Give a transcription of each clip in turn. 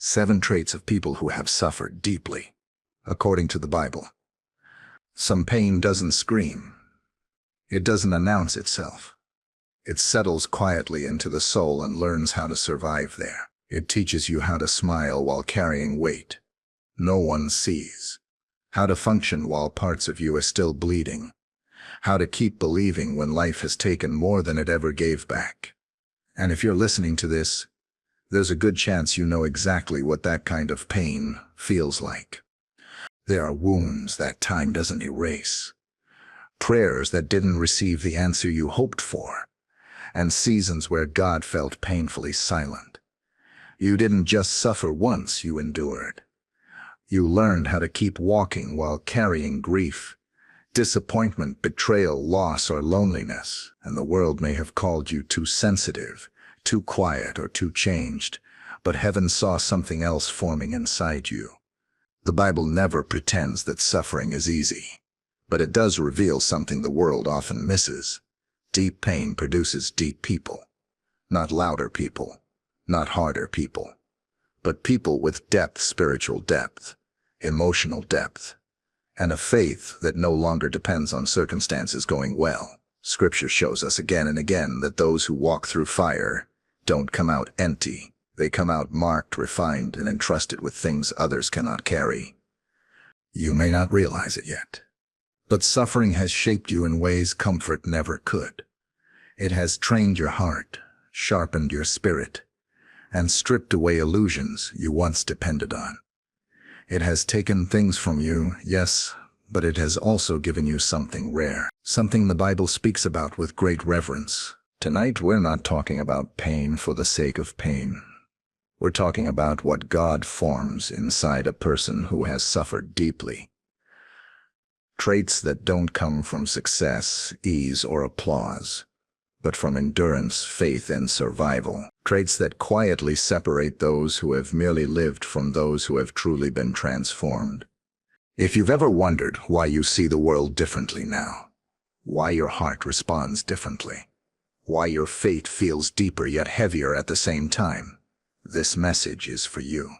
7 traits of people who have suffered deeply, according to the Bible. Some pain doesn't scream. It doesn't announce itself. It settles quietly into the soul and learns how to survive there. It teaches you how to smile while carrying weight no one sees, how to function while parts of you are still bleeding, how to keep believing when life has taken more than it ever gave back. And if you're listening to this, there's a good chance you know exactly what that kind of pain feels like. There are wounds that time doesn't erase, prayers that didn't receive the answer you hoped for, and seasons where God felt painfully silent. You didn't just suffer once, you endured. You learned how to keep walking while carrying grief, disappointment, betrayal, loss, or loneliness, and the world may have called you too sensitive, too quiet, or too changed, but heaven saw something else forming inside you. The Bible never pretends that suffering is easy, but it does reveal something the world often misses. Deep pain produces deep people. Not louder people, not harder people, but people with depth, spiritual depth, emotional depth, and a faith that no longer depends on circumstances going well. Scripture shows us again and again that those who walk through fire don't come out empty. They come out marked, refined, and entrusted with things others cannot carry. You may not realize it yet, but suffering has shaped you in ways comfort never could. It has trained your heart, sharpened your spirit, and stripped away illusions you once depended on. It has taken things from you, yes, but it has also given you something rare, something the Bible speaks about with great reverence. Tonight we're not talking about pain for the sake of pain. We're talking about what God forms inside a person who has suffered deeply. Traits that don't come from success, ease, or applause, but from endurance, faith, and survival. Traits that quietly separate those who have merely lived from those who have truly been transformed. If you've ever wondered why you see the world differently now, why your heart responds differently, why your faith feels deeper yet heavier at the same time, this message is for you.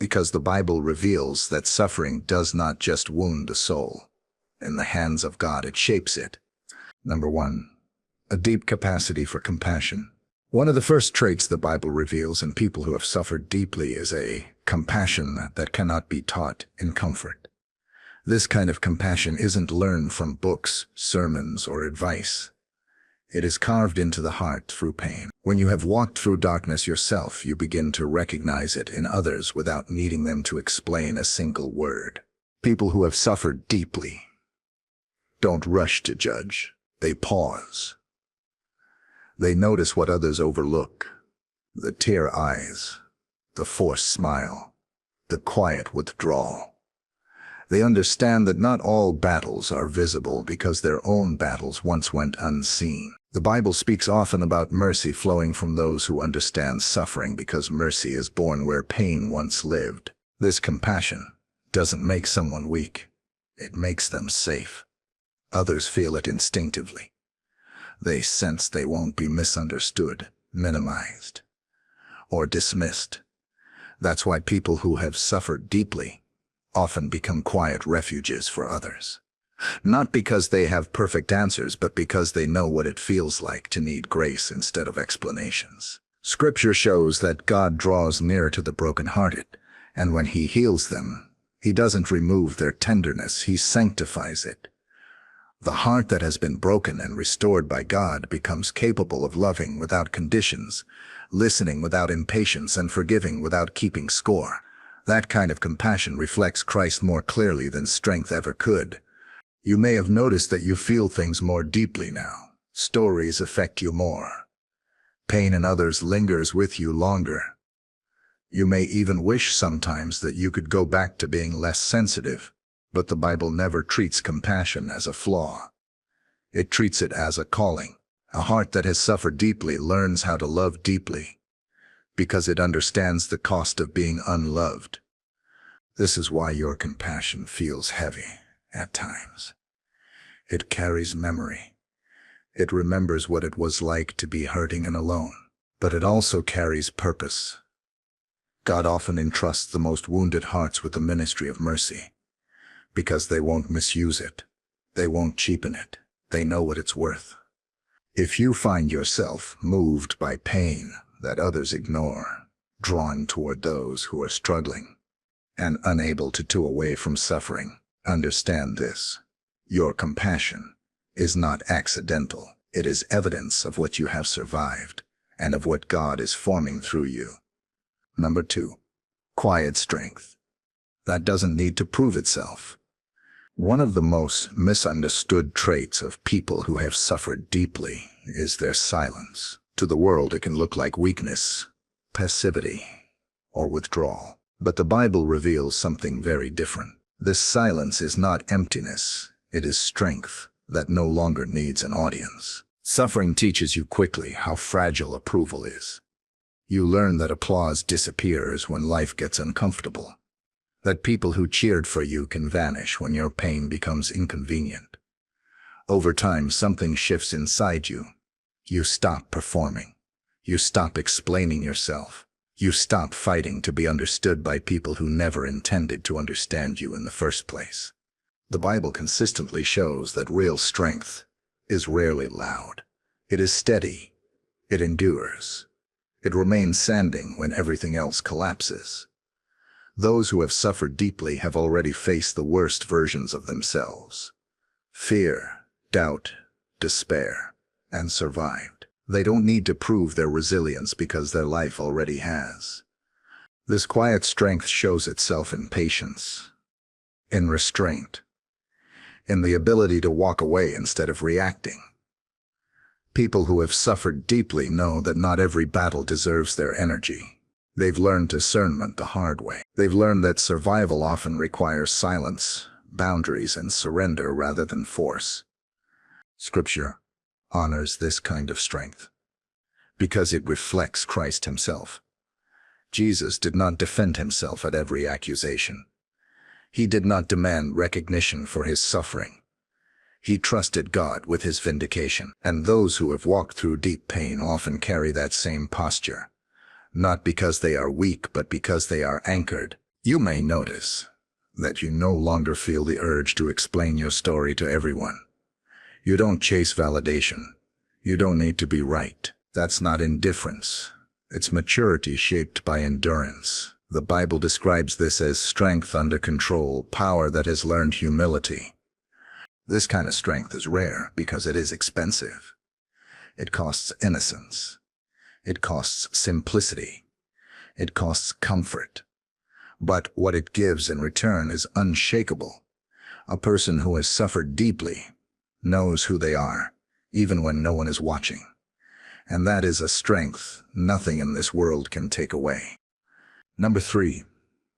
Because the Bible reveals that suffering does not just wound the soul. In the hands of God, it shapes it. Number 1. A deep capacity for compassion. One of the first traits the Bible reveals in people who have suffered deeply is a compassion that cannot be taught in comfort. This kind of compassion isn't learned from books, sermons, or advice. It is carved into the heart through pain. When you have walked through darkness yourself, you begin to recognize it in others without needing them to explain a single word. People who have suffered deeply don't rush to judge. They pause. They notice what others overlook: the tear eyes, the forced smile, the quiet withdrawal. They understand that not all battles are visible because their own battles once went unseen. The Bible speaks often about mercy flowing from those who understand suffering because mercy is born where pain once lived. This compassion doesn't make someone weak. It makes them safe. Others feel it instinctively. They sense they won't be misunderstood, minimized, or dismissed. That's why people who have suffered deeply often become quiet refuges for others. Not because they have perfect answers, but because they know what it feels like to need grace instead of explanations. Scripture shows that God draws near to the brokenhearted, and when He heals them, He doesn't remove their tenderness, He sanctifies it. The heart that has been broken and restored by God becomes capable of loving without conditions, listening without impatience, and forgiving without keeping score. That kind of compassion reflects Christ more clearly than strength ever could. You may have noticed that you feel things more deeply now. Stories affect you more. Pain in others lingers with you longer. You may even wish sometimes that you could go back to being less sensitive. But the Bible never treats compassion as a flaw. It treats it as a calling. A heart that has suffered deeply learns how to love deeply, because it understands the cost of being unloved. This is why your compassion feels heavy at times. It carries memory. It remembers what it was like to be hurting and alone. But it also carries purpose. God often entrusts the most wounded hearts with the ministry of mercy, because they won't misuse it. They won't cheapen it. They know what it's worth. If you find yourself moved by pain that others ignore, drawn toward those who are struggling, and unable to turn away from suffering, understand this. Your compassion is not accidental. It is evidence of what you have survived and of what God is forming through you. Number 2, quiet strength. That doesn't need to prove itself. One of the most misunderstood traits of people who have suffered deeply is their silence. To the world, it can look like weakness, passivity, or withdrawal. But the Bible reveals something very different. This silence is not emptiness. It is strength that no longer needs an audience. Suffering teaches you quickly how fragile approval is. You learn that applause disappears when life gets uncomfortable, that people who cheered for you can vanish when your pain becomes inconvenient. Over time, something shifts inside you. You stop performing. You stop explaining yourself. You stop fighting to be understood by people who never intended to understand you in the first place. The Bible consistently shows that real strength is rarely loud. It is steady. It endures. It remains standing when everything else collapses. Those who have suffered deeply have already faced the worst versions of themselves: fear, doubt, despair, and survived. They don't need to prove their resilience because their life already has. This quiet strength shows itself in patience, in restraint, in the ability to walk away instead of reacting. People who have suffered deeply know that not every battle deserves their energy. They've learned discernment the hard way. They've learned that survival often requires silence, boundaries, and surrender rather than force. Scripture honors this kind of strength because it reflects Christ himself. Jesus did not defend himself at every accusation. He did not demand recognition for his suffering. He trusted God with his vindication. And those who have walked through deep pain often carry that same posture, not because they are weak, but because they are anchored. You may notice that you no longer feel the urge to explain your story to everyone. You don't chase validation. You don't need to be right. That's not indifference. It's maturity shaped by endurance. The Bible describes this as strength under control, power that has learned humility. This kind of strength is rare because it is expensive. It costs innocence. It costs simplicity. It costs comfort. But what it gives in return is unshakable. A person who has suffered deeply knows who they are, even when no one is watching. And that is a strength nothing in this world can take away. Number 3,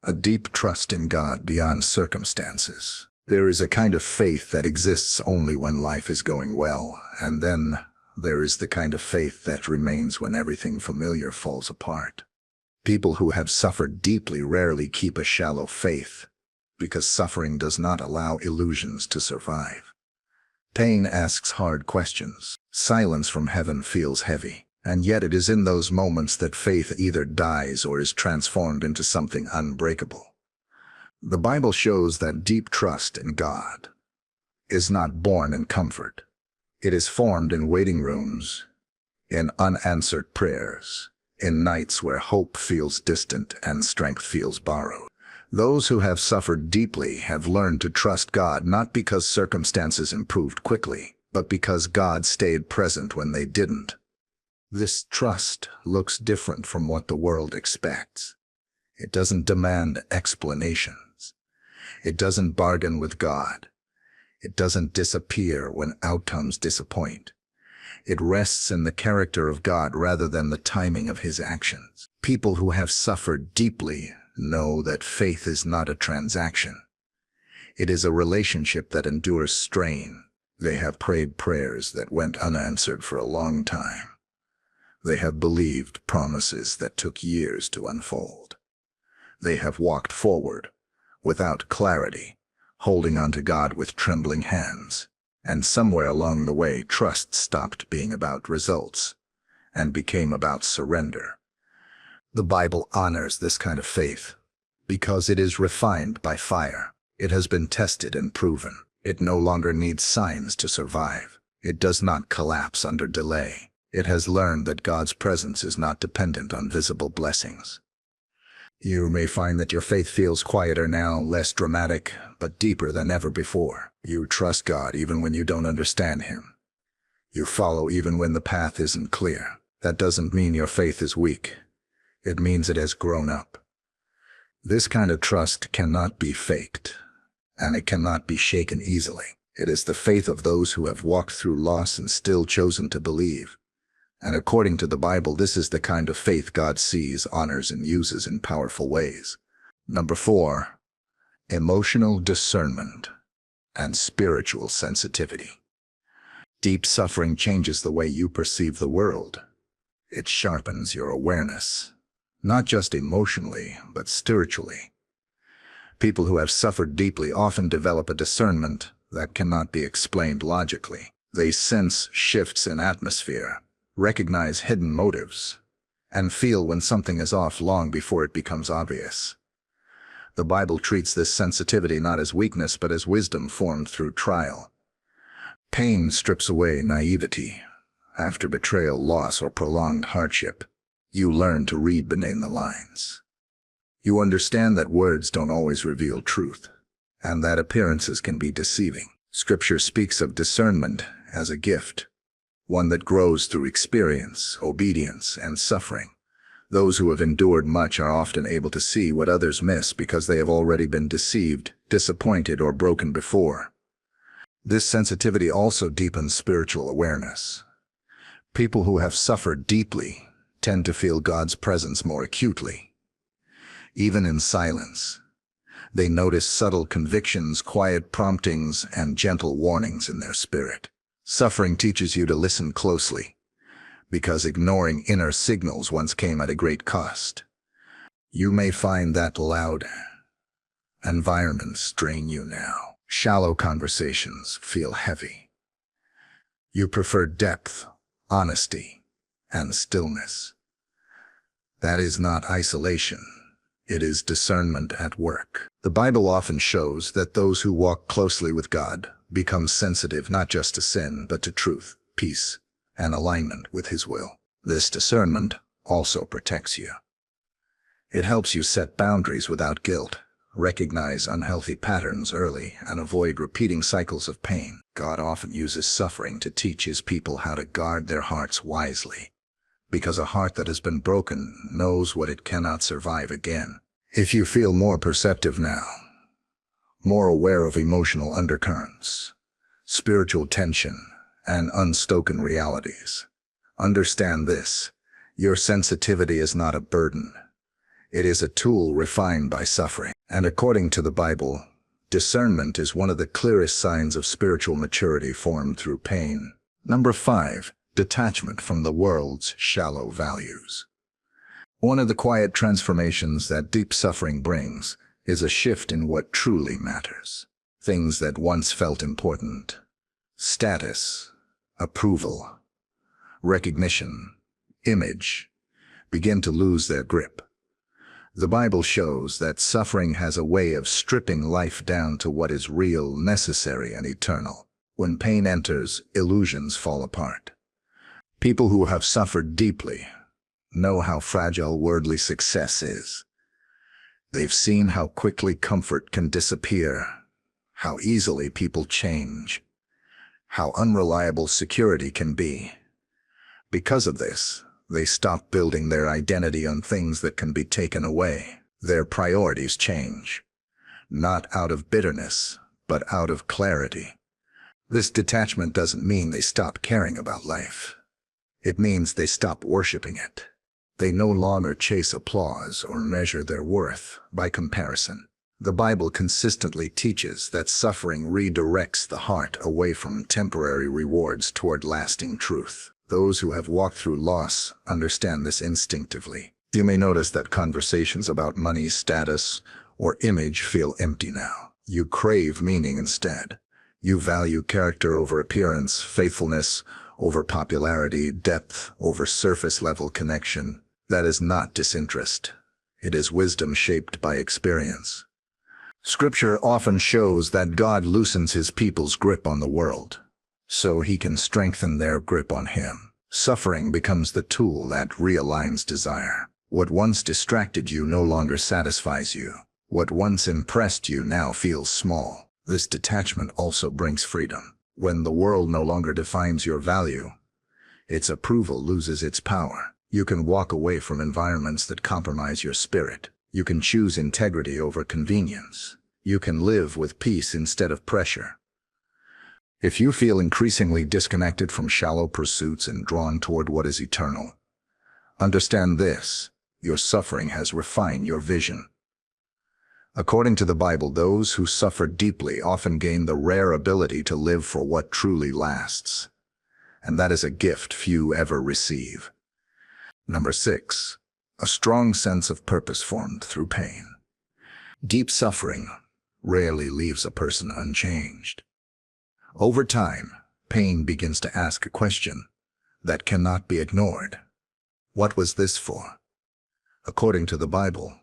a deep trust in God beyond circumstances. There is a kind of faith that exists only when life is going well, and then there is the kind of faith that remains when everything familiar falls apart. People who have suffered deeply rarely keep a shallow faith, because suffering does not allow illusions to survive. Pain asks hard questions. Silence from heaven feels heavy, and yet it is in those moments that faith either dies or is transformed into something unbreakable. The Bible shows that deep trust in God is not born in comfort. It is formed in waiting rooms, in unanswered prayers, in nights where hope feels distant and strength feels borrowed. Those who have suffered deeply have learned to trust God not because circumstances improved quickly, but because God stayed present when they didn't. This trust looks different from what the world expects. It doesn't demand explanations. It doesn't bargain with God. It doesn't disappear when outcomes disappoint. It rests in the character of God rather than the timing of his actions. People who have suffered deeply know that faith is not a transaction. It is a relationship that endures strain. They have prayed prayers that went unanswered for a long time. They have believed promises that took years to unfold. They have walked forward without clarity, holding on to God with trembling hands. And somewhere along the way, trust stopped being about results and became about surrender. The Bible honors this kind of faith because it is refined by fire. It has been tested and proven. It no longer needs signs to survive. It does not collapse under delay. It has learned that God's presence is not dependent on visible blessings. You may find that your faith feels quieter now, less dramatic, but deeper than ever before. You trust God even when you don't understand Him. You follow even when the path isn't clear. That doesn't mean your faith is weak. It means it has grown up. This kind of trust cannot be faked, and it cannot be shaken easily. It is the faith of those who have walked through loss and still chosen to believe. And according to the Bible, this is the kind of faith God sees, honors, and uses in powerful ways. Number 4, emotional discernment and spiritual sensitivity. Deep suffering changes the way you perceive the world. It sharpens your awareness, not just emotionally, but spiritually. People who have suffered deeply often develop a discernment that cannot be explained logically. They sense shifts in atmosphere, recognize hidden motives, and feel when something is off long before it becomes obvious. The Bible treats this sensitivity not as weakness but as wisdom formed through trial. Pain strips away naivety. After betrayal, loss, or prolonged hardship, you learn to read between the lines. You understand that words don't always reveal truth, and that appearances can be deceiving. Scripture speaks of discernment as a gift, one that grows through experience, obedience, and suffering. Those who have endured much are often able to see what others miss because they have already been deceived, disappointed, or broken before. This sensitivity also deepens spiritual awareness. People who have suffered deeply tend to feel God's presence more acutely. Even in silence, they notice subtle convictions, quiet promptings, and gentle warnings in their spirit. Suffering teaches you to listen closely, because ignoring inner signals once came at a great cost. You may find that loud environments drain you now. Shallow conversations feel heavy. You prefer depth, honesty, and stillness. That is not isolation. It is discernment at work. The Bible often shows that those who walk closely with God become sensitive not just to sin, but to truth, peace, and alignment with His will. This discernment also protects you. It helps you set boundaries without guilt, recognize unhealthy patterns early, and avoid repeating cycles of pain. God often uses suffering to teach His people how to guard their hearts wisely, because a heart that has been broken knows what it cannot survive again. If you feel more perceptive now, more aware of emotional undercurrents, spiritual tension, and unspoken realities, understand this: your sensitivity is not a burden. It is a tool refined by suffering. And according to the Bible, discernment is one of the clearest signs of spiritual maturity formed through pain. Number 5, detachment from the world's shallow values. One of the quiet transformations that deep suffering brings is a shift in what truly matters. Things that once felt important, status, approval, recognition, image, begin to lose their grip. The Bible shows that suffering has a way of stripping life down to what is real, necessary, and eternal. When pain enters, illusions fall apart. People who have suffered deeply know how fragile worldly success is. They've seen how quickly comfort can disappear, how easily people change, how unreliable security can be. Because of this, they stop building their identity on things that can be taken away. Their priorities change, not out of bitterness, but out of clarity. This detachment doesn't mean they stop caring about life. It means they stop worshiping it. They no longer chase applause or measure their worth by comparison. The Bible consistently teaches that suffering redirects the heart away from temporary rewards toward lasting truth. Those who have walked through loss understand this instinctively. You may notice that conversations about money, status, or image feel empty now. You crave meaning instead. You value character over appearance, faithfulness over popularity, depth over surface-level connection. That is not disinterest. It is wisdom shaped by experience. Scripture often shows that God loosens his people's grip on the world, so he can strengthen their grip on him. Suffering becomes the tool that realigns desire. What once distracted you no longer satisfies you. What once impressed you now feels small. This detachment also brings freedom. When the world no longer defines your value, its approval loses its power. You can walk away from environments that compromise your spirit. You can choose integrity over convenience. You can live with peace instead of pressure. If you feel increasingly disconnected from shallow pursuits and drawn toward what is eternal, understand this: your suffering has refined your vision. According to the Bible, those who suffer deeply often gain the rare ability to live for what truly lasts. And that is a gift few ever receive. Number 6. A strong sense of purpose formed through pain. Deep suffering rarely leaves a person unchanged. Over time, pain begins to ask a question that cannot be ignored. What was this for? According to the Bible,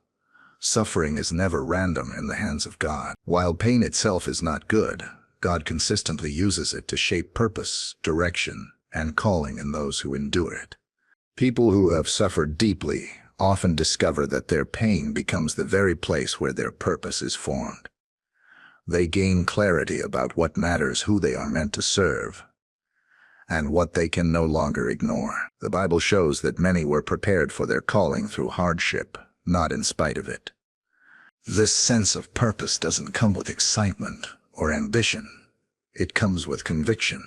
suffering is never random in the hands of God. While pain itself is not good, God consistently uses it to shape purpose, direction, and calling in those who endure it. People who have suffered deeply often discover that their pain becomes the very place where their purpose is formed. They gain clarity about what matters, who they are meant to serve, and what they can no longer ignore. The Bible shows that many were prepared for their calling through hardship, not in spite of it. This sense of purpose doesn't come with excitement or ambition. It comes with conviction.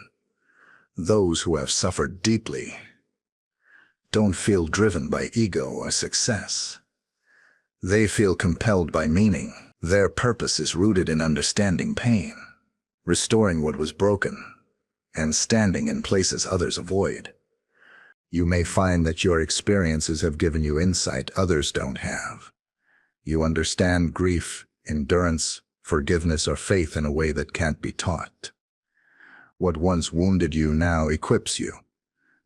Those who have suffered deeply don't feel driven by ego or success. They feel compelled by meaning. Their purpose is rooted in understanding pain, restoring what was broken, and standing in places others avoid. You may find that your experiences have given you insight others don't have. You understand grief, endurance, forgiveness, or faith in a way that can't be taught. What once wounded you now equips you.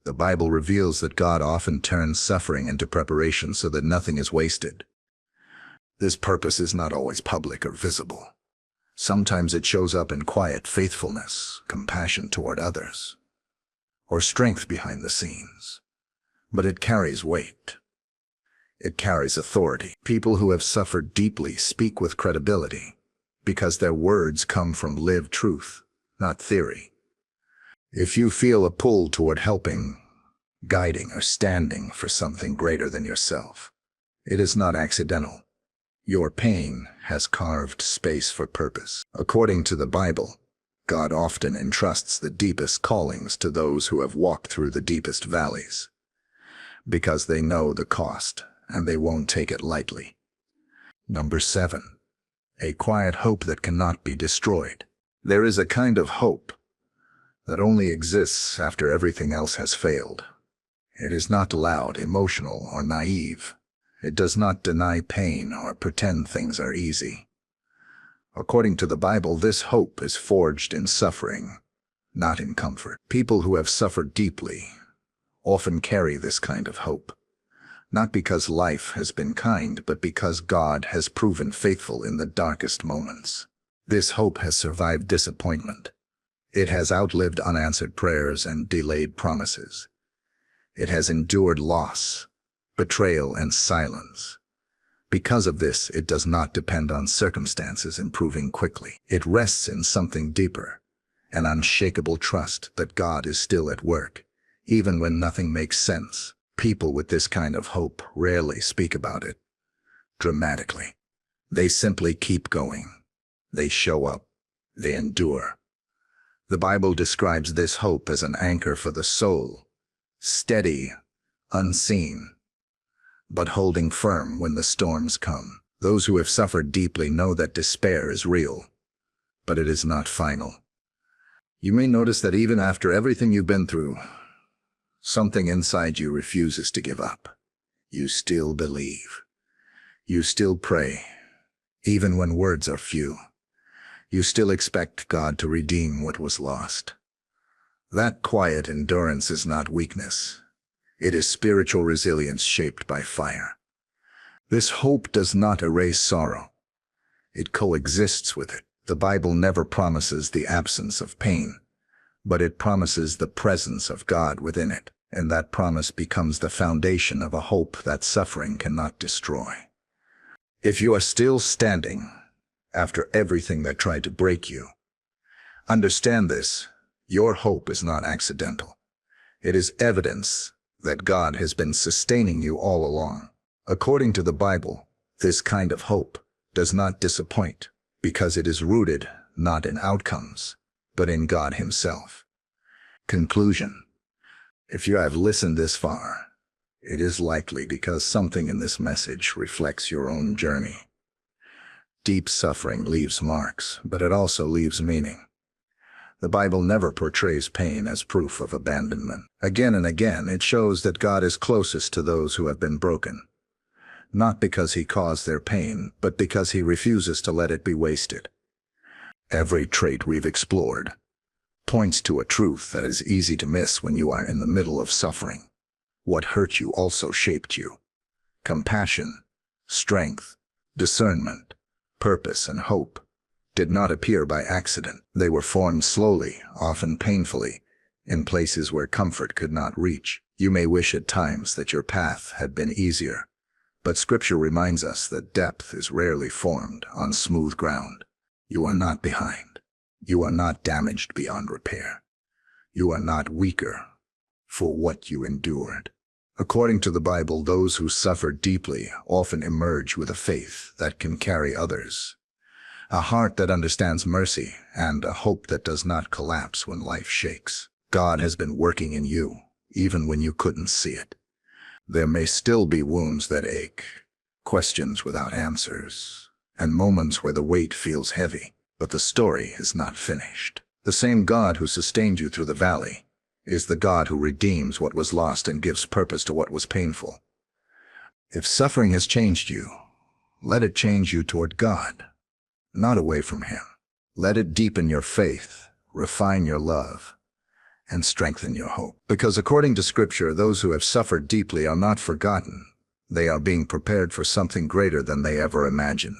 The Bible reveals that God often turns suffering into preparation so that nothing is wasted. This purpose is not always public or visible. Sometimes it shows up in quiet faithfulness, compassion toward others, or strength behind the scenes. But it carries weight. It carries authority. People who have suffered deeply speak with credibility because their words come from lived truth, not theory. If you feel a pull toward helping, guiding, or standing for something greater than yourself, it is not accidental. Your pain has carved space for purpose. According to the Bible, God often entrusts the deepest callings to those who have walked through the deepest valleys, because they know the cost and they won't take it lightly. Number 7. A quiet hope that cannot be destroyed. There is a kind of hope that only exists after everything else has failed. It is not loud, emotional, or naive. It does not deny pain or pretend things are easy. According to the Bible, this hope is forged in suffering, not in comfort. People who have suffered deeply often carry this kind of hope, not because life has been kind, but because God has proven faithful in the darkest moments. This hope has survived disappointment. It has outlived unanswered prayers and delayed promises. It has endured loss, betrayal, and silence. Because of this, it does not depend on circumstances improving quickly. It rests in something deeper, an unshakable trust that God is still at work, even when nothing makes sense. People with this kind of hope rarely speak about it dramatically. They simply keep going. They show up. They endure. The Bible describes this hope as an anchor for the soul, steady, unseen, but holding firm when the storms come. Those who have suffered deeply know that despair is real, but it is not final. You may notice that even after everything you've been through, something inside you refuses to give up. You still believe. You still pray, even when words are few. You still expect God to redeem what was lost. That quiet endurance is not weakness. It is spiritual resilience shaped by fire. This hope does not erase sorrow. It coexists with it. The Bible never promises the absence of pain, but it promises the presence of God within it, and that promise becomes the foundation of a hope that suffering cannot destroy. If you are still standing after everything that tried to break you, understand this: your hope is not accidental. It is evidence that God has been sustaining you all along. According to the Bible, this kind of hope does not disappoint because it is rooted not in outcomes, but in God Himself. Conclusion: if you have listened this far, it is likely because something in this message reflects your own journey. Deep suffering leaves marks, but it also leaves meaning. The Bible never portrays pain as proof of abandonment. Again and again, it shows that God is closest to those who have been broken, not because He caused their pain, but because He refuses to let it be wasted. Every trait we've explored points to a truth that is easy to miss when you are in the middle of suffering. What hurt you also shaped you. Compassion, strength, discernment, purpose, and hope did not appear by accident. They were formed slowly, often painfully, in places where comfort could not reach. You may wish at times that your path had been easier, but Scripture reminds us that depth is rarely formed on smooth ground. You are not behind. You are not damaged beyond repair. You are not weaker for what you endured. According to the Bible, those who suffer deeply often emerge with a faith that can carry others, a heart that understands mercy, and a hope that does not collapse when life shakes. God has been working in you, even when you couldn't see it. There may still be wounds that ache, questions without answers, and moments where the weight feels heavy, but the story is not finished. The same God who sustained you through the valley is the God who redeems what was lost and gives purpose to what was painful. If suffering has changed you, let it change you toward God, not away from Him. Let it deepen your faith, refine your love, and strengthen your hope. Because according to Scripture, those who have suffered deeply are not forgotten. They are being prepared for something greater than they ever imagined.